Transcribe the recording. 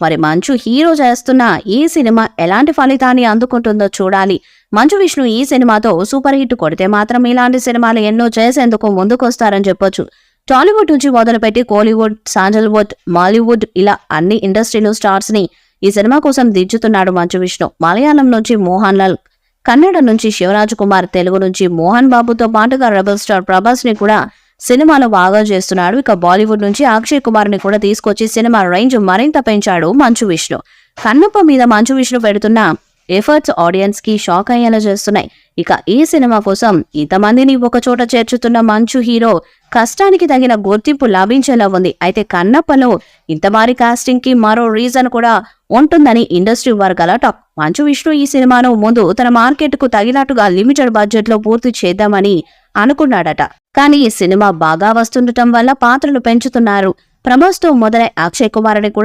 మరి మంచు హీరో చేస్తున్న ఈ సినిమా ఎలాంటి ఫలితాన్ని అందుకుంటుందో చూడాలి. మంచు విష్ణు ఈ సినిమాతో సూపర్ హిట్ కొడితే మాత్రం ఇలాంటి సినిమాలు ఎన్నో చేసేందుకు ముందుకొస్తారని చెప్పొచ్చు. టాలీవుడ్ నుంచి మొదలుపెట్టి కోలీవుడ్, శాండల్వుడ్, మాలీవుడ్ ఇలా అన్ని ఇండస్ట్రీలు స్టార్స్ ని ఈ సినిమా కోసం దించుతున్నాడు మంచు విష్ణు. మలయాళం నుంచి మోహన్ లాల్, కన్నడ నుంచి శివరాజ్ కుమార్, తెలుగు నుంచి మోహన్ బాబుతో పాటుగా రెబల్ స్టార్ ప్రభాస్ ని కూడా సినిమాలో బాగా చేస్తున్నాడు. ఇక బాలీవుడ్ నుంచి అక్షయ్ కుమార్ ని కూడా తీసుకొచ్చి సినిమా రేంజ్ మరింత పెంచాడు మంచు విష్ణు. కన్నప్ప మీద మంచు విష్ణు పెడుతున్న ఎఫర్ట్స్ ఆడియన్స్ కి షాక్ అయ్యేలా చేస్తున్నాయి. ఇక ఈ సినిమా కోసం ఇంతమందిని ఒకచోట చేర్చుతున్న మంచు హీరో కష్టానికి తగిన గుర్తింపు లభించేలా ఉంది. అయితే కన్నప్పలో ఇంత భారీ కాస్టింగ్ కి మరో రీజన్ కూడా ఉంటుందని ఇండస్ట్రీ వర్గాల టాక్. మంచు విష్ణు ఈ సినిమాను ముందు తన మార్కెట్ కు తగినట్టుగా లిమిటెడ్ బడ్జెట్ లో పూర్తి చేద్దామని అనుకున్నాడట. కానీ ఈ సినిమా బాగా వస్తుండటం వల్ల పాత్రలు పెంచుతున్నారు. ప్రభాస్ తో మొదలై అక్షయ్ కుమార్ ని కూడా